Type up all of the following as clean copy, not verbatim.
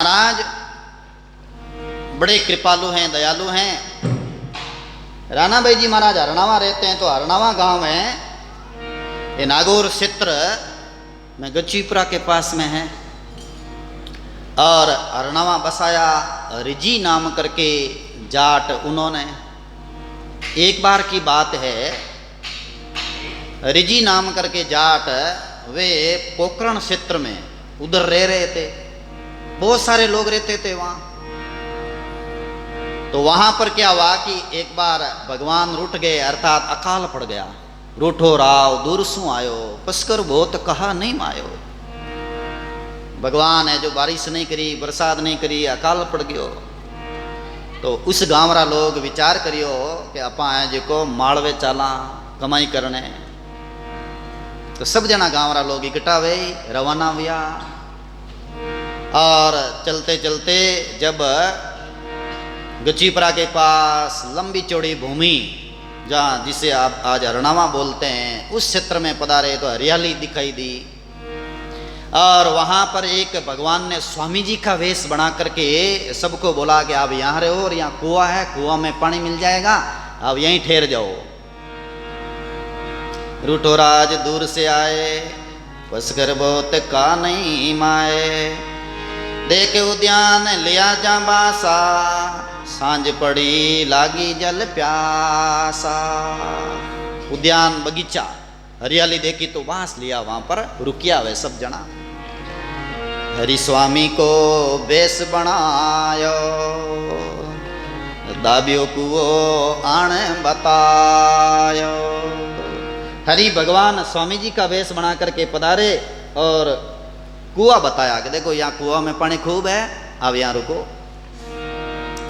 महाराज बड़े कृपालु हैं, दयालु हैं। राणा भाई जी महाराज हरणावा रहते हैं, तो हरणावा गांव है, ये नागौर क्षेत्र में गच्चीपुरा के पास में है। और हरणावा बसाया रिजी नाम करके जाट उन्होंने। एक बार की बात है, रिजी नाम करके जाट वे पोखरण क्षेत्र में उधर रह रहे थे। बहुत सारे लोग रहते थे वहां। तो वहां पर क्या हुआ कि एक बार भगवान रूठ गए, अर्थात अकाल पड़ गया। रूठो राव दूर सु आयो, पसकर बहुत कहा नहीं मायो। भगवान है जो बारिश नहीं करी, बरसात नहीं करी, अकाल पड़ गयो। तो उस गांवरा लोग विचार करियो कि अपा है जो मालवे चाला कमाई करने। तो सब जना गांवरा लोग इकट्ठा हुए, रवाना हुआ। और चलते चलते जब गच्चीपुरा के पास लंबी चौड़ी भूमि, जहाँ जिसे आप आज हरणावा बोलते हैं, उस क्षेत्र में पधारे तो हरियाली दिखाई दी। और वहाँ पर एक भगवान ने स्वामी जी का वेश बना करके सबको बोला कि आप यहाँ रहो, और यहाँ कुआं है, कुआं में पानी मिल जाएगा, आप यहीं ठहर जाओ। रूठोराज दूर से आए, बसकर बहुत का नहीं माए। देखे उद्यान लिया जा बासा, सांझ पड़ी लागी जल प्यासा। उद्यान बगीचा हरियाली देखी तो बांस लिया, वहां पर रुकिया वे सब जना। हरि स्वामी को बेस बनायो, दाबियो कुओ आण बतायो। हरि भगवान स्वामी जी का वेश बना करके पधारे और कुआं बताया कि देखो यहाँ कुआं में पानी खूब है, अब यहाँ रुको।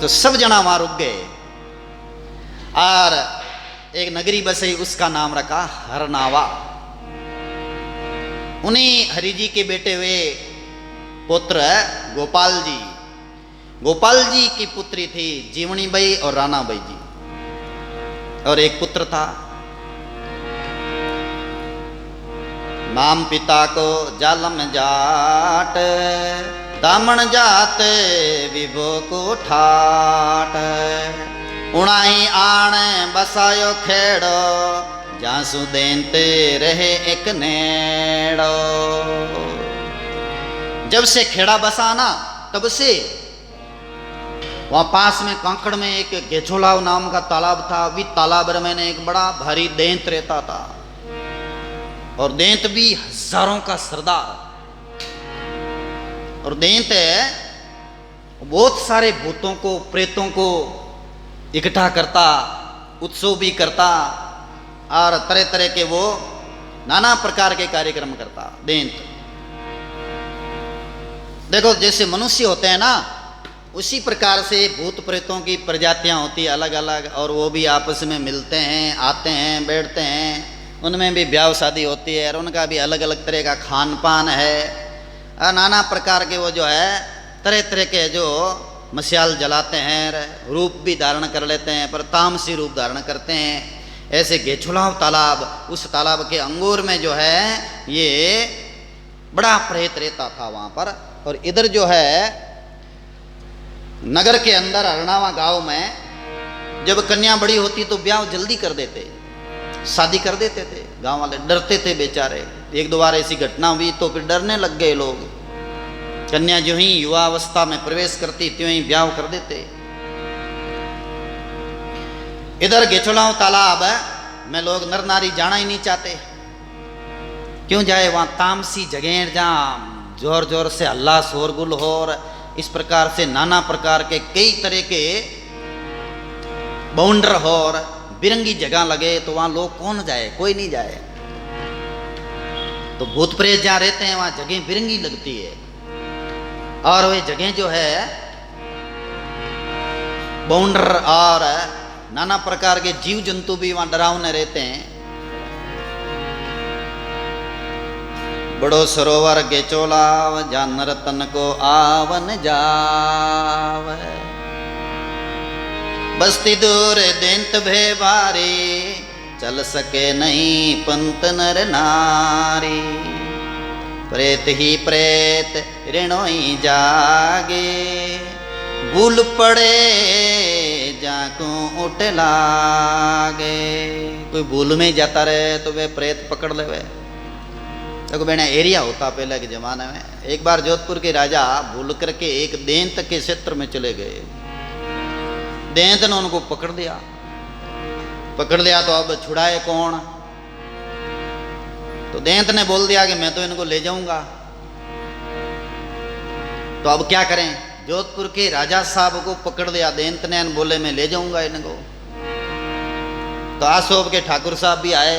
तो सब जना वहां रुक गए। और एक नगरी बसी, उसका नाम रखा हरनावा। उन्हीं हरि जी के बेटे हुए पुत्र गोपाल जी। गोपाल जी की पुत्री थी जीवनी बाई और राणा बाई जी, और एक पुत्र था। नाम पिता को जालम जाट, दामन जात विभो को ठाट। उणाई आण बसायो खेड़ो, जासु देंते रहे एक नेड़ो। जब से खेड़ा बसाना तब से वहां पास में कांकड़ में एक गेछोलाव नाम का तालाब था। भी तालाब में एक बड़ा भारी देंत रहता था, और देंत भी हजारों का सरदार। और देंत बहुत सारे भूतों को, प्रेतों को इकट्ठा करता, उत्सव भी करता, और तरह तरह के वो नाना प्रकार के कार्यक्रम करता देंत। देखो जैसे मनुष्य होते हैं ना, उसी प्रकार से भूत प्रेतों की प्रजातियां होती है अलग अलग, और वो भी आपस में मिलते हैं, आते हैं, बैठते हैं। उनमें भी ब्याह शादी होती है, और उनका भी अलग अलग तरह का खान पान है। और नाना प्रकार के वो जो है तरह तरह के जो मशाल जलाते हैं, रूप भी धारण कर लेते हैं, पर तामसी रूप धारण करते हैं। ऐसे गेछुलाव तालाब, उस तालाब के अंगूर में जो है ये बड़ा प्रेत रहता था वहाँ पर। और इधर जो है नगर के अंदर हरणावा गांव में जब कन्या बड़ी होती तो ब्याह जल्दी कर देते, शादी कर देते थे। गांव वाले डरते थे बेचारे। एक दो बार ऐसी घटना हुई तो फिर डरने लग गए लोग। कन्या जो ही युवा अवस्था में प्रवेश करती त्यों ही ब्याह कर देते। इधर गेछुलाव तालाब में लोग नर नारी जाना ही नहीं चाहते। क्यों जाए वहां तामसी जगह जहां जोर जोर से हल्ला शोरगुल हो, और इस प्रकार से नाना प्रकार के कई तरह के बाउंडर हो, और बिरंगी जगह लगे, तो वहां लोग कौन जाए, कोई नहीं जाए। तो भूत प्रेत जहां रहते हैं वहां जगह बिरंगी लगती है। और वे जगह जो है बाउंडर और नाना प्रकार के जीव जंतु भी वहां डरावने रहते हैं। बड़ो सरोवर गेचोलाव, जानर तन को आवन जाव। बस्ती दूर देंत भे भारी, चल सके नहीं पंत नर नारी। प्रेत ही प्रेत ऋणोई जागे, भूल पड़े जाको उठ लागे। कोई भूल में जाता रहे तो वे प्रेत पकड़ ले। वे देखो बेना एरिया होता पहले के जमाने में। एक बार जोधपुर के राजा भूल करके एक देंत के क्षेत्र में चले गए। देंत ने उनको पकड़ लिया। तो अब छुड़ाए कौन? तो देंत ने बोल दिया कि मैं तो इनको ले जाऊंगा। तो अब क्या करें? जोधपुर के राजा साहब को पकड़ लिया देंत ने, बोले मैं ले जाऊंगा इनको। तो आसोब के ठाकुर साहब भी आए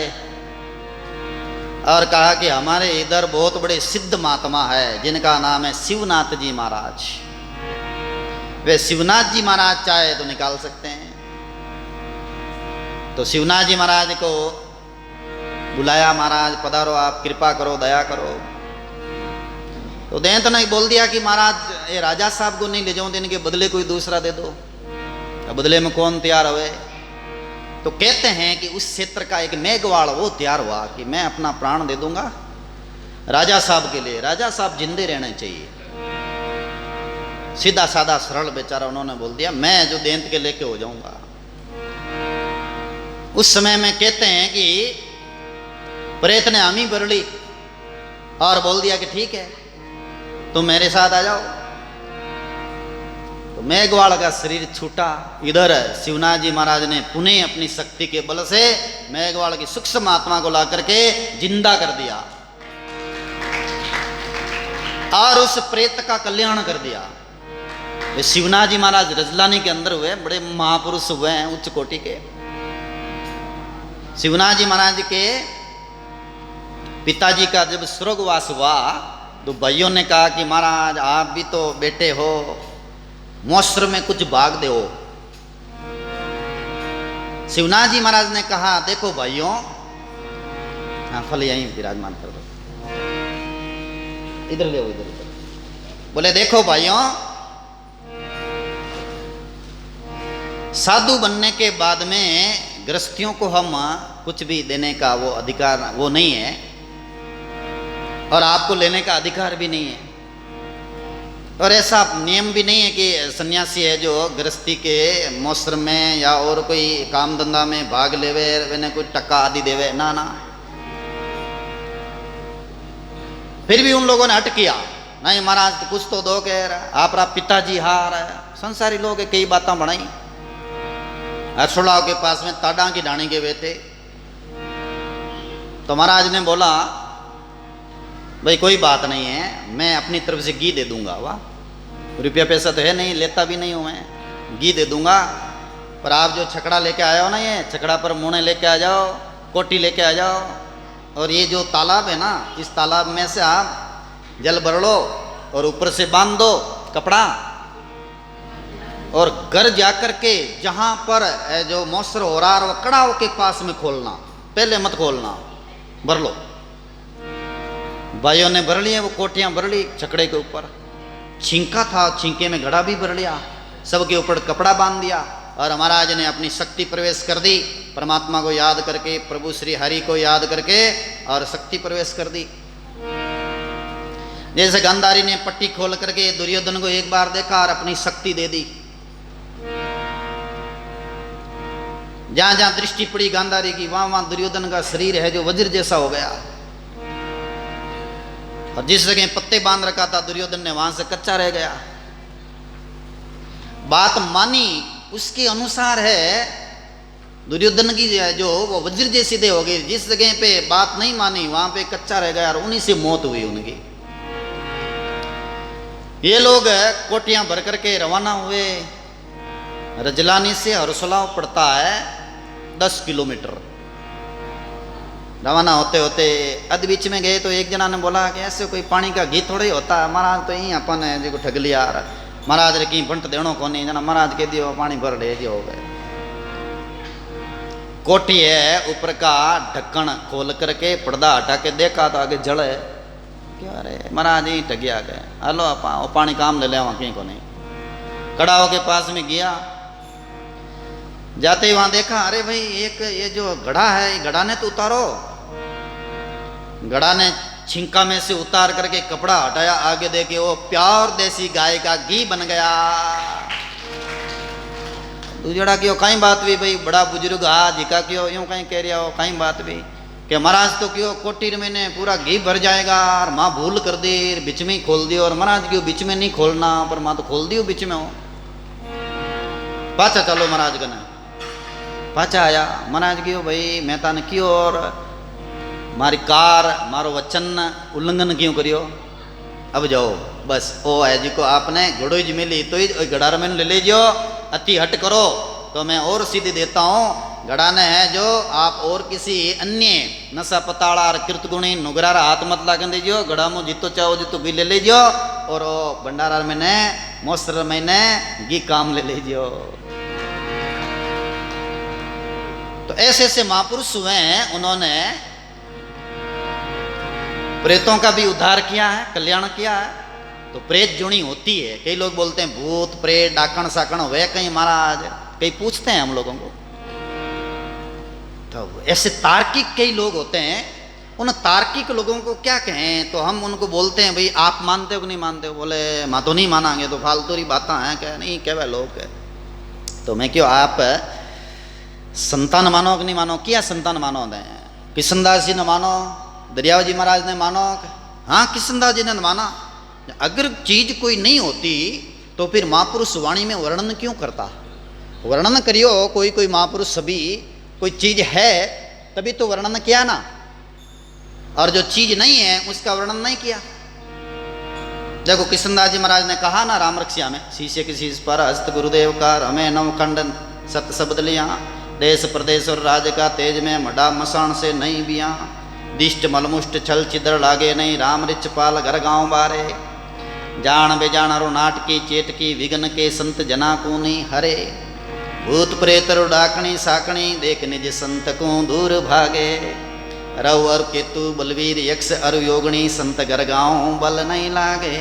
और कहा कि हमारे इधर बहुत बड़े सिद्ध महात्मा है जिनका नाम है शिवनाथ जी महाराज। वे शिवनाथ जी महाराज चाहे तो निकाल सकते हैं। तो शिवनाथ जी महाराज को बुलाया। महाराज पधारो, आप कृपा करो, दया करो। तो देंत ने बोल दिया कि महाराज ये राजा साहब को नहीं ले जाऊं, इनके बदले कोई दूसरा दे दो। बदले में कौन तैयार हुए? तो कहते हैं कि उस क्षेत्र का एक मेघवाल वो तैयार हुआ कि मैं अपना प्राण दे दूंगा राजा साहब के लिए। राजा साहब जिंदे रहने चाहिए। सीधा साधा सरल बेचारा उन्होंने बोल दिया मैं जो देंत के लेके हो जाऊंगा। उस समय में कहते हैं कि प्रेत ने हामी भर ली और बोल दिया कि ठीक है तुम मेरे साथ आ जाओ। तो मेघवाल का शरीर छूटा। इधर शिवनाथ जी महाराज ने पुनः अपनी शक्ति के बल से मेघवाल की सूक्ष्म आत्मा को ला करके जिंदा कर दिया और उस प्रेत का कल्याण कर दिया। शिवनाथ जी महाराज रजलानी के अंदर हुए, बड़े महापुरुष हुए हैं उच्च कोटि के। शिवनाथ जी महाराज के पिताजी का जब स्वर्गवास हुआ तो भाइयों ने कहा कि महाराज आप भी तो बेटे हो, मौसर में कुछ भाग दो। शिवनाथ जी महाराज ने कहा देखो भाइयों, हाँ फल यहीं विराजमान कर दो, इधर ले इधर। बोले देखो भाइयों, साधु बनने के बाद में गृहस्थियों को हम कुछ भी देने का वो अधिकार वो नहीं है और आपको लेने का अधिकार भी नहीं है। और ऐसा नियम भी नहीं है कि सन्यासी है जो गृहस्थी के मौसर में या और कोई काम धंधा में भाग लेवे वेने कोई टक्का आदि देवे, ना ना। फिर भी उन लोगों ने हट किया, नहीं महाराज कुछ तो दो कह रहा आप पिताजी हार है। संसारी लोग कई बातें बनाई। हर्षोलाव के पास में ताड़ा की डाणी के बेटे। तो महाराज ने बोला भाई कोई बात नहीं है, मैं अपनी तरफ से घी दे दूंगा। वाह, रुपया पैसा तो है नहीं, लेता भी नहीं हूं मैं, घी दे दूंगा। पर आप जो छकड़ा लेके आए हो ना, ये छकड़ा पर मुने लेके आ जाओ, कोटी लेके आ जाओ, और ये जो तालाब है ना, इस तालाब में से आप जल भर लो और ऊपर से बांध दो कपड़ा, और घर जाकर के जहां पर जो मौसर हो रहा है वो कड़ाव के पास में खोलना, पहले मत खोलना, भर लो। भाइयों ने भर लिए, वो कोटियां भर ली छकड़े के ऊपर। छींका था, छींके में घड़ा भी भर लिया, सबके ऊपर कपड़ा बांध दिया और महाराज ने अपनी शक्ति प्रवेश कर दी। परमात्मा को याद करके, प्रभु श्री हरि को याद करके और शक्ति प्रवेश कर दी। जैसे गांधारी ने पट्टी खोल करके दुर्योधन को एक बार देखा और अपनी शक्ति दे दी। जहां जहां दृष्टि पड़ी गांधारी की, वहां वहां दुर्योधन का शरीर है जो वज्र जैसा हो गया। और जिस जगह पत्ते बांध रखा था दुर्योधन ने, वहां से कच्चा रह गया। बात मानी उसके अनुसार है। दुर्योधन की जो वो वज्र जैसी देह हो गई। जिस जगह पे बात नहीं मानी वहां पे कच्चा रह गया और उन्हीं से मौत हुई उनकी। ये लोग कोटियां भर करके रवाना हुए। रजलानी से हरसोलाव पड़ता है 10 किलोमीटर। रवाना होते होते अध बीच में गए तो एक जना ने बोला कि ऐसे कोई पानी का घी थोड़ा ही होता है, महाराज तो यहीं अपन है जी को ठग लिया। महाराज रे की बंट देनो को नहीं, जना महाराज कह दियो पानी भर ले जो हो गए। कोठी है, ऊपर का ढक्कन खोल करके पर्दा हटा के देखा तो आगे जल है। क्या अरे महाराज यहीं ठगिया गए, हलो आप पानी काम ले ले, वहाँ कहीं को नहीं। कड़ाओ के पास में गया, जाते ही वहां देखा अरे भाई एक ये जो घड़ा है, घड़ा ने तो उतारो। घड़ा ने छिंका में से उतार करके कपड़ा हटाया, आगे देखे वो प्योर देसी गाय का घी बन गया। दूजड़ा क्यों कहीं बात भी भाई, बड़ा बुजुर्ग हा जिका क्यों यूं कहीं कह रहा हो कहीं बात भी कि महाराज तो क्यों कोटीर में ने पूरा घी भर जाएगा, और माँ भूल कर दी बीच में ही खोल दियो, और महाराज क्यों बीच में नहीं खोलना, पर माँ तो खोल दियो बीच में हो। पाचा चलो महाराज गने, पाचा आया महाराज क्यों भाई मैं ताने क्यों और मारी कार मारो वचन उल्लंघन क्यों करियो, अब जाओ बस ओ है जी को आपने घड़ो जी मिली तो घड़ा में ले लीजियो, अति हट करो तो मैं और सीधी देता हूँ। घड़ाने है जो आप और किसी अन्य नशा पताड़ा और कृतगुणी नुगरारा हाथ मत लागन दीजियो, घड़ा मुँह जितो चाहो जितो घी ले लीजियो, और वो भंडारा में ने मोस्टर में ने घी काम ले लीजियो। तो ऐसे ऐसे महापुरुष हुए हैं, उन्होंने प्रेतों का भी उद्धार किया है, कल्याण किया है। तो प्रेत जुणी होती है, कई लोग बोलते हैं भूत प्रेत डाकण साकण वे कहीं महाराज, कई पूछते हैं हम लोगों को। तो ऐसे तार्किक कई लोग होते हैं, उन तार्किक लोगों को क्या कहें, तो हम उनको बोलते हैं भाई आप मानते हो कि नहीं मानते हो, बोले मैं तो नहीं मानांगे, तो फालतू ही बातें हैं क्या, नहीं क्या वह लोग है। तो मैं क्यों आप संतान मानो कि नहीं मानो, क्या संतान मानो दें, किशनदास जी ने मानो, दरियाव जी महाराज ने मानो, हाँ किशनदास जी ने माना। अगर चीज कोई नहीं होती तो फिर महापुरुष वाणी में वर्णन क्यों करता, वर्णन करियो, कोई कोई महापुरुष सभी कोई चीज है तभी तो वर्णन किया ना, और जो चीज नहीं है उसका वर्णन नहीं किया। देखो किशनदास जी महाराज ने कहा ना राम रक्षा में, शीशे की शीश पर हस्त गुरुदेव का हमें नवखंडन सत शब्द लिया, देश प्रदेश और राज्य का तेज में मडा मसान से नहीं बिया, दिष्ट मलमुष्ट छल चिदर लागे नहीं, राम रिच पाल घर गांव बारे, जान बेजान रो नाटकी चेटकी विघ्न के संत जना को नहीं हरे, भूत प्रेत रो डाकणी साकणी देख निज संत को दूर भागे, रव और केतु बलवीर यक्ष अरु योगणी संत घर गांव बल नहीं लागे,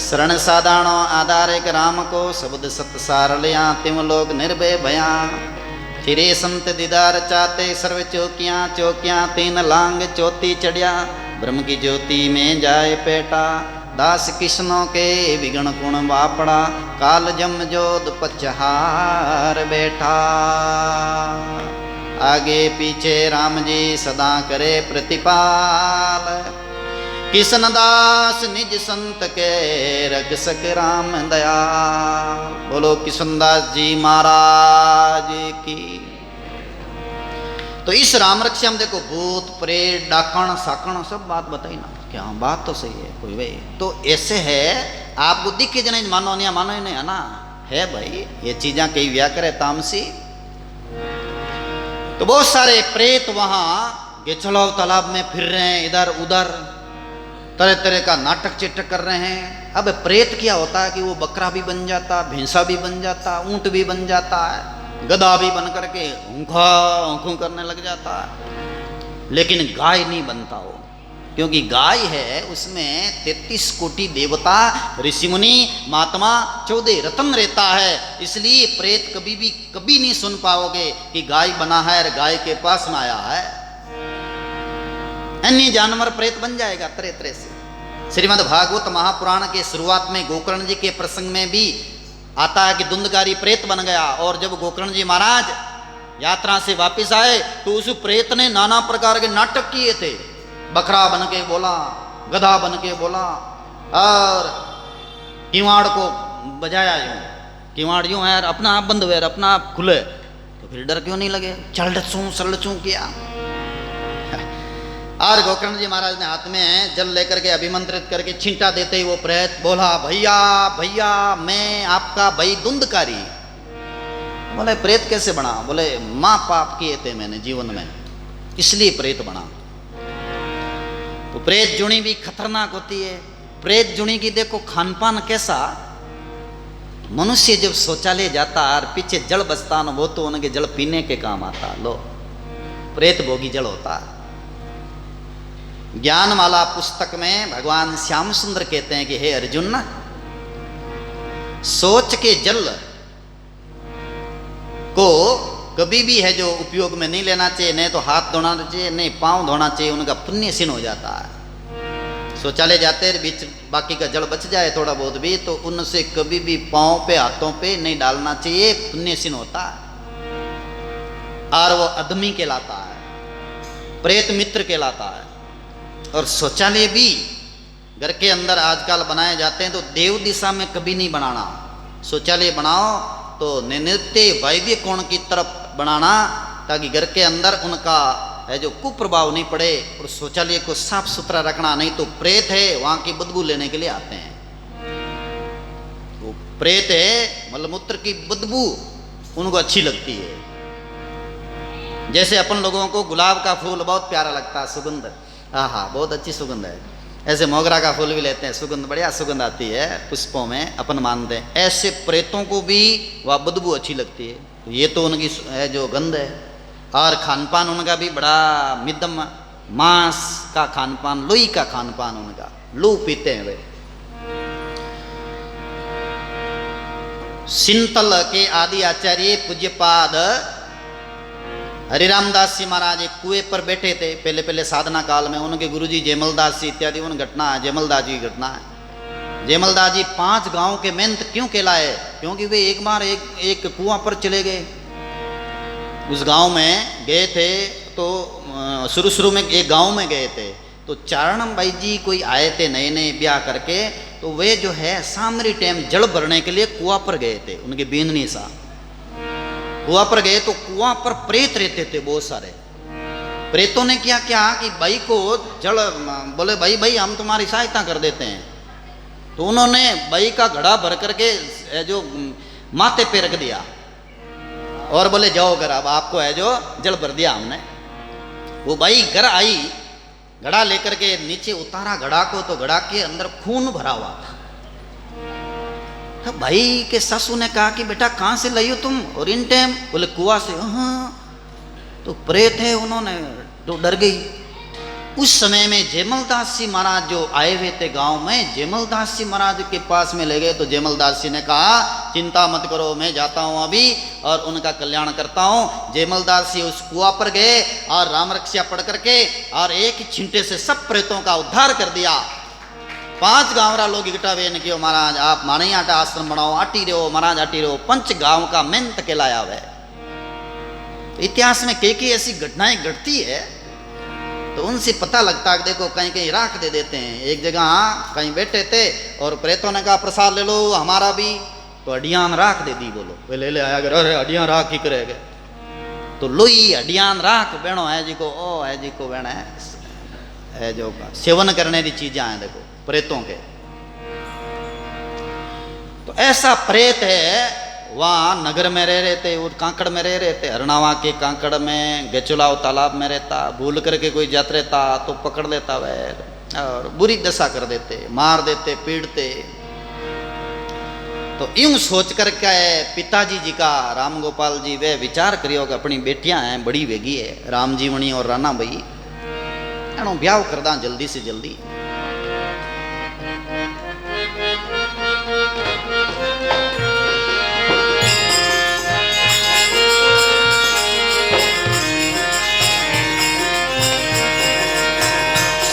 शरण साधारणो आधार एक राम को शब्द सत सार लिया, तिम लोग निर्भय भया, फिरे संत दीदार चाहते सर्व चौकियाँ चौकियाँ तीन लांग चौथी चढ़िया, ब्रह्म की ज्योति में जाए पेटा, दास किशनों के विगण गुण वापड़ा, काल जम जोध पचहार बैठा, आगे पीछे राम जी सदा करे प्रतिपाल, किशन दास निज संत के रग सक राम दया। बोलो किशनदास जी महाराज की। तो इस राम रक्षा में देखो भूत प्रेत डाकण साकण सब बात बताई ना, क्या बात तो सही है कोई भाई। तो ऐसे है आपको दिखे जने मानो नहीं मानो ही नहीं है ना, है भाई ये चीजा कई व्या करे तामसी। तो बहुत सारे प्रेत वहां गेचलाव तालाब में फिर रहे हैं, इधर उधर तरह तरह का नाटक चिटक कर रहे हैं। अब प्रेत क्या होता है कि वो बकरा भी बन जाता, भैंसा भी बन जाता, ऊंट भी बन जाता है, गधा भी बन करके ऊँखू करने लग जाता है, लेकिन गाय नहीं बनता वो, क्योंकि गाय है उसमें 33 कोटि देवता ऋषि मुनि महात्मा 14 रत्न रहता है, इसलिए प्रेत कभी नहीं सुन पाओगे कि गाय बना है और गाय के पास में आया है। अन्य जानवर प्रेत बन जाएगा तरह तरह से। श्रीमद् भागवत महापुराण के शुरुआत में गोकर्ण जी के प्रसंग में भी आता है कि धुंधकारी प्रेत बन गया, और जब गोकर्ण जी महाराज यात्रा से वापस आए तो उस प्रेत ने नाना प्रकार के नाटक किए थे। बकरा बन के बोला, गधा बन के बोला, और किवाड़ को बजाया यूं, किवाड़ यूं है अपना आप बंद हुए अपना आप खुले, तो फिर डर क्यों नहीं लगे, चलचू सलचू किया। और गोकर्ण जी महाराज ने हाथ में जल लेकर के अभिमंत्रित करके छींटा देते ही वो प्रेत बोला, भैया भैया मैं आपका भाई धुंधकारी। बोले प्रेत कैसे बना? बोले माँ पाप किए थे मैंने जीवन में, इसलिए प्रेत बना। तो प्रेत जुणी भी खतरनाक होती है। प्रेत जुणी की देखो खान पान कैसा, मनुष्य जब शौचालय जाता और पीछे जल बचता न, वो तो उनके जल पीने के काम आता। लो प्रेत भोगी जल होता। ज्ञानमाला पुस्तक में भगवान श्याम सुंदर कहते हैं कि हे अर्जुन, सोच के जल को कभी भी है जो उपयोग में नहीं लेना चाहिए, नहीं तो हाथ धोना चाहिए, नहीं पांव धोना चाहिए, उनका पुण्य क्षीण हो जाता है। शौचालय जाते बीच बाकी का जल बच जाए थोड़ा बहुत भी, तो उनसे कभी भी पाँव पे हाथों पे नहीं डालना चाहिए, पुण्यसिन होता है और वो आदमी कहलाता है, प्रेत मित्र कहलाता है। और शौचालय भी घर के अंदर आजकल बनाए जाते हैं, तो देव दिशा में कभी नहीं बनाना। शौचालय बनाओ तो नैऋत्य वायव्य कोण की तरफ बनाना, ताकि घर के अंदर उनका है जो कुप्रभाव नहीं पड़े। और शौचालय को साफ सुथरा रखना, नहीं तो प्रेत है वहां की बदबू लेने के लिए आते हैं। वो प्रेत है, मलमूत्र की बदबू उनको अच्छी लगती है। जैसे अपन लोगों को गुलाब का फूल बहुत प्यारा लगता है, सुगंध, आहा बहुत अच्छी सुगंध है, ऐसे मोगरा का फूल भी लेते हैं, सुगंध बढ़िया सुगंध आती है पुष्पों में, अपन मानते हैं। ऐसे प्रेतों को भी वह बदबू अच्छी लगती है, तो ये तो उनकी है जो गंध है। और खान पान उनका भी बड़ा मिदम, मांस का खान पान, लोई का खान पान उनका, लू पीते हैं वे। सिंतल के आदि आचार्य पूज्यपाद हरिराम दास जी महाराज एक कुएं पर बैठे थे पहले पहले साधना काल में। उनके गुरुजी जयमल दास जी इत्यादि उन घटना है, जयमल दास जी की घटना है। जयमल दास जी 5 गांव के मेहनत क्यों कहलाए? क्योंकि वे एक बार एक कुआं पर चले गए, उस गांव में गए थे। तो शुरू में एक गांव में गए थे, तो चारणम भाई जी कोई आए थे नए नए ब्याह करके, तो वे जो है सामरी टाइम जल भरने के लिए कुआं पर गए थे। उनके बींदनी सा कुआं पर गए, तो कुआं पर प्रेत रहते थे बहुत सारे। प्रेतों ने क्या किया कि भाई को जल, बोले भाई भाई हम तुम्हारी सहायता कर देते हैं। तो उन्होंने भाई का घड़ा भर करके जो माथे पे रख दिया और बोले जाओ घर, अब आपको है जो जल भर दिया हमने। वो भाई घर आई, घड़ा लेकर के नीचे उतारा घड़ा को, तो घड़ा के अंदर खून भरा हुआ था। तो भाई के सासू ने कहा कि बेटा कहाँ से लाई हो तुम? और इन टाइम बोले कुआं से। हाँ, तो प्रेत है, उन्होंने तो डर गई। उस समय में जयमल दास जी महाराज जो आए हुए थे गांव में, जयमल दास जी महाराज के पास में ले गए। तो जयमल दास जी ने कहा चिंता मत करो, मैं जाता हूं अभी और उनका कल्याण करता हूं। जयमल दास जी उस कुआं पर गए और राम रक्षा पढ़ करके और एक ही छिंटे से सब प्रेतों का उद्धार कर दिया। 5 गांवरा लोग इकट्ठा वेन कियो, महाराज आप माने आटा आश्रम बनाओ, आटी रहो महाराज आटी रहो। 5 गांव का मेहनत कहलाया हुआ है। इतिहास में कई ऐसी घटनाएं घटती है, तो उनसे पता लगता है। देखो कहीं कहीं राख दे देते हैं। एक जगह हाँ कहीं बैठे थे और प्रेतों ने कहा प्रसाद ले लो हमारा भी, तो हड्डियां राख दे दी। बोलो वे ले आया कर, अरे हड्डियां राख ही करेगा। तो लोई हड्डियां राख बेणो है जी को, ओ है जी को बेना है जो सेवन करने की चीजें हैं देखो प्रेतों के। तो ऐसा प्रेत है, वहाँ नगर में रह रहे थे, वो कांकड़ में रह रहे थे, हरणावा के कांकड़ में, गेचुलाव तालाब में रहता। भूल करके कोई जात रहता तो पकड़ लेता वह और बुरी दशा कर देते, मार देते, पीड़ते। तो यूं सोच कर के पिताजी जी का राम गोपाल जी वे विचार करियो कि अपनी बेटियां हैं, बड़ी वेगी है राम जीवनी और राना भाई, एनो ब्याह कर दा जल्दी से जल्दी।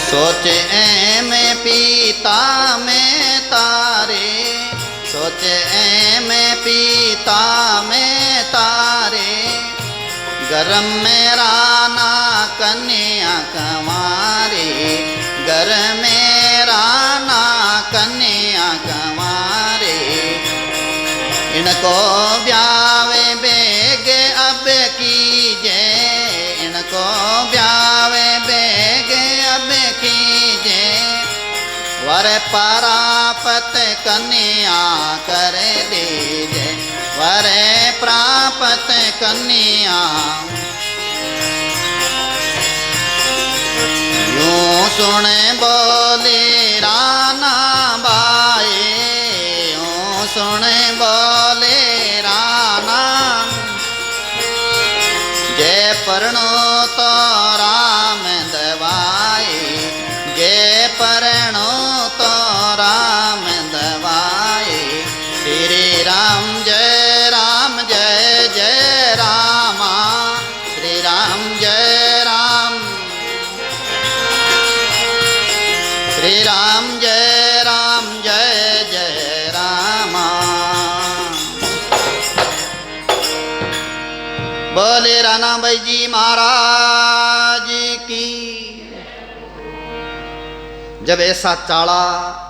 सोचे में पिता में तारे, सोचे में पिता में तारे, गरम में राना कन्या कमारे, घर में राना कन्या कमारे। इनको ब्यावे बेग अब कीजे, इनको ब्यावे बेग अब कीजे, वर प्राप्त कन्या कर दीजे, वर प्राप्त कन्या। यूं सुन बोले राना बाए, यूं सुन बोले राना, जय परनो तो राम दवाए, जय परनो तो राम दवाए। श्री राम जय राम जय जय रामा, श्री राम जय राम, श्री राम बोले राणा भाई जी महाराज की। जब ऐसा चाड़ा,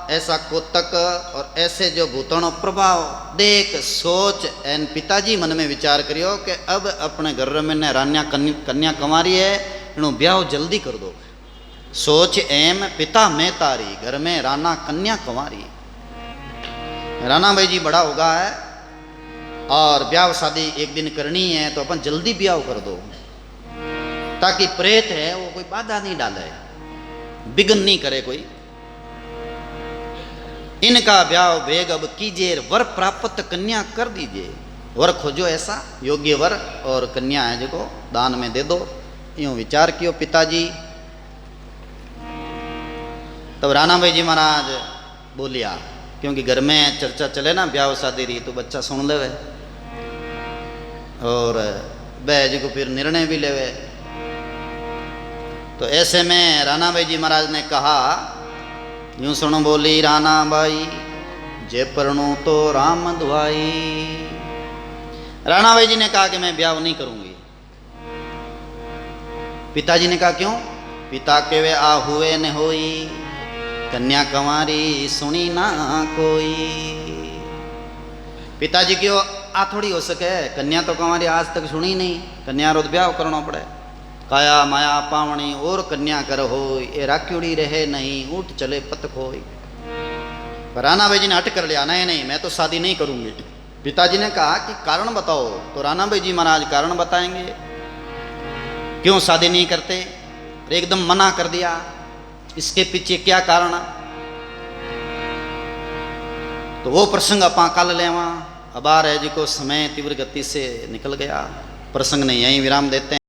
ऐसा कोतक और ऐसे जो भूतणों प्रभाव देख सोच एन पिताजी मन में विचार करियो कि अब अपने घर में ने रान्या कन्या कंवारी है, इनो ब्याह जल्दी कर दो। सोच एम पिता मैं तारी, घर में राना कन्या कंवारी। राणा भाई जी बड़ा होगा है और ब्याह शादी एक दिन करनी है, तो अपन जल्दी ब्याह कर दो, ताकि प्रेत है वो कोई बाधा नहीं डाले, विघ्न नहीं करे कोई। इनका ब्याह बेग अब कीजिए, वर प्राप्त कन्या कर दीजिए। वर खोजो ऐसा योग्य वर और कन्या है जो दान में दे दो। यूं विचार कियो पिताजी। तब राणा भाई जी महाराज बोलिया, क्योंकि घर में चर्चा चले ना ब्याह शादी रही, तो बच्चा सुन लेवे और वह जी को फिर निर्णय भी लेवे। तो ऐसे में राणा भाई जी महाराज ने कहा, यूं सुनो बोली राणा भाई, जे परणु तो राम दुआई। राणा भाई जी ने कहा कि मैं ब्याह नहीं करूंगी। पिताजी ने कहा क्यों? पिता के वे आ हुए न होई, कन्या कंवारी सुनी ना कोई। पिताजी क्यों आ थोड़ी हो सके, कन्या तो कंवारी आज तक सुनी नहीं, कन्या रो ब्याह करना पड़े। काया माया पावनी और कन्या कर हो, ये राक्युड़ी रहे नहीं, उठ चले पत खोई। पर राणा भाई जी ने हट कर लिया, नहीं नहीं मैं तो शादी नहीं करूंगी। पिताजी ने कहा कि कारण बताओ। तो राणा भाई जी महाराज कारण बताएंगे क्यों शादी नहीं करते, एकदम मना कर दिया। इसके पीछे क्या कारण, तो वो प्रसंग अपा कल लेवा। अब आ रहे जी को समय तीव्र गति से निकल गया, प्रसंग ने यहीं विराम देते हैं।